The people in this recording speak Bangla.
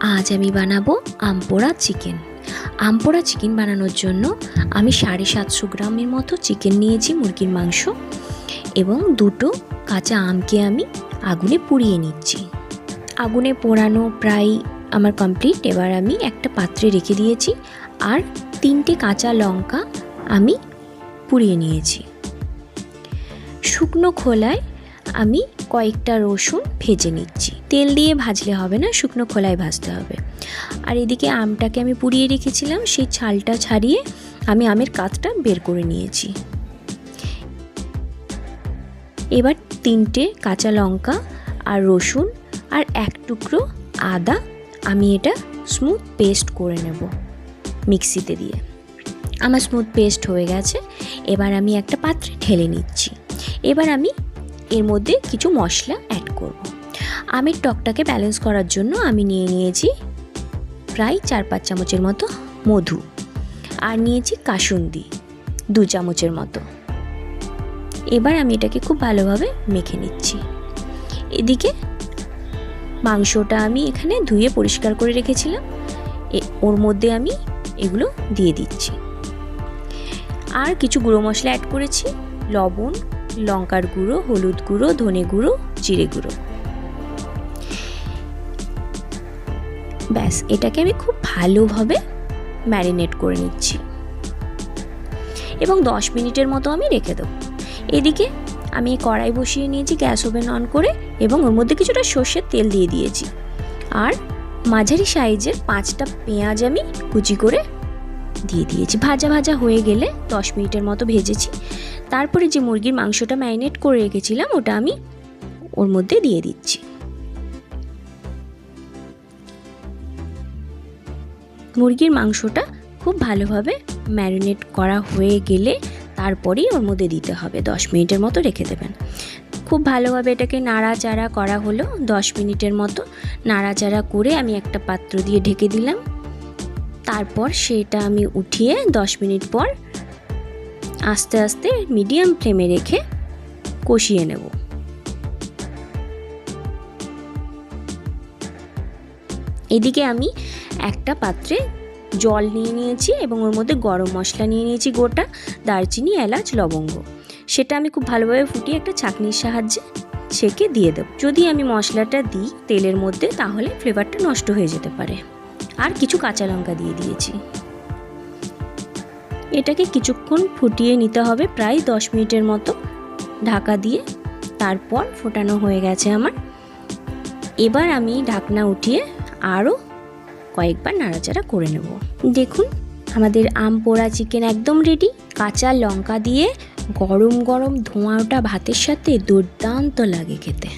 আজ আমি বানাবো আমপোড়া চিকেন। আমপোড়া চিকেন বানানোর জন্য আমি 750 গ্রামের মতো চিকেন নিয়েছি, মুরগির মাংস, এবং দুটো কাঁচা আমকে আমি আগুনে পুড়িয়ে নিচ্ছি। আগুনে পোড়ানো প্রায় আমার কমপ্লিট। এবার আমি একটা পাত্রে রেখে দিয়েছি আর 3টে কাঁচা লঙ্কা আমি পুড়িয়ে নিয়েছি। শুকনো খোলায় আমি কয়েকটা রসুন ভেজে নিচ্ছি। তেল দিয়ে ভাজলে হবে না, শুকনো খোলায় ভাজতে হবে। আর এদিকে আমটাকে আমি পুড়িয়ে রেখেছিলাম, সেই ছালটা ছাড়িয়ে আমি আমের কাতটা বের করে নিয়েছি। এবার 3টে কাঁচা লঙ্কা আর রসুন আর 1 টুকরো আদা আমি এটা স্মুথ পেস্ট করে নেব মিক্সিতে দিয়ে। আমার স্মুথ পেস্ট হয়ে গেছে। এবার আমি একটা পাত্রে ঢেলে নিচ্ছি। এবার আমি এর মধ্যে কিছু মশলা অ্যাড করব। আমের টকটাকে ব্যালেন্স করার জন্য আমি নিয়েছি প্রায় 4-5 চামচের মতো মধু, আর নিয়েছি কাসুন্দি 2 চামচের মতো। এবার আমি এটাকে খুব ভালোভাবে মেখে নিচ্ছি। এদিকে মাংসটা আমি এখানে ধুয়ে পরিষ্কার করে রেখেছিলাম, ওর মধ্যে আমি এগুলো দিয়ে দিচ্ছি। আর কিছু গুঁড়ো মশলা অ্যাড করেছি, লবণ, লঙ্কার গুঁড়ো, হলুদ গুঁড়ো, ধনে গুঁড়ো, জিরে গুঁড়ো। ব্যাস, এটাকে আমি খুব ভালোভাবে ম্যারিনেট করে নিচ্ছি এবং 10 মিনিটের মতো আমি রেখে দেবো। এদিকে আমি কড়াই বসিয়ে নিয়েছি, গ্যাস ওভেন অন করে, এবং ওর মধ্যে কিছুটা সর্ষের তেল দিয়ে দিয়েছি। আর মাঝারি সাইজের 5টা পেঁয়াজ আমি কুচি করে দিয়ে দিয়েছি। ভাজা ভাজা হয়ে গেলে 10 মিনিটের মতো ভেজেছি। তারপরে যে মুরগির মাংসটা ম্যারিনেট করে রেখেছিলাম ওটা আমি ওর মধ্যে দিয়ে দিচ্ছি। মুরগির মাংসটা খুব ভালোভাবে ম্যারিনেট করা হয়ে গেলে তারপরেই ওর মধ্যে দিতে হবে। 10 মিনিটের মতো রেখে দেবেন। খুব ভালোভাবে এটাকে নাড়াচাড়া করা হলো। 10 মিনিটের মতো নাড়াচাড়া করে আমি একটা পাত্র দিয়ে ঢেকে দিলাম। তারপর সেটা আমি উঠিয়ে 10 মিনিট পর আস্তে আস্তে মিডিয়াম ফ্লেমে রেখে কষিয়ে নেব। এদিকে আমি একটা পাত্রে জল নিয়ে নিয়েছি এবং ওর মধ্যে গরম মশলা নিয়ে নিয়েছি, গোটা দারচিনি, এলাচ, লবঙ্গ। সেটা আমি খুব ভালোভাবে ফুটিয়ে একটা ছাঁকনির সাহায্যে ছেঁকে দিয়ে দেব। যদি আমি মশলাটা দিই তেলের মধ্যে তাহলে ফ্লেভারটা নষ্ট হয়ে যেতে পারে। আর কিছু কাঁচা লঙ্কা দিয়ে দিয়েছি। এটাকে কিছুক্ষণ ফুটিয়ে নিতে হবে, প্রায় 10 মিনিটের মতো ঢাকা দিয়ে। তারপর ফোটানো হয়ে গেছে আমার। এবার আমি ঢাকনা উঠিয়ে আরও কয়েকবার নাড়াচাড়া করে নেব। দেখুন আমাদের আম পোড়া চিকেন একদম রেডি। কাঁচা লঙ্কা দিয়ে গরম গরম ধোঁয়াটা ভাতের সাথে দুর্দান্ত লাগে খেতে।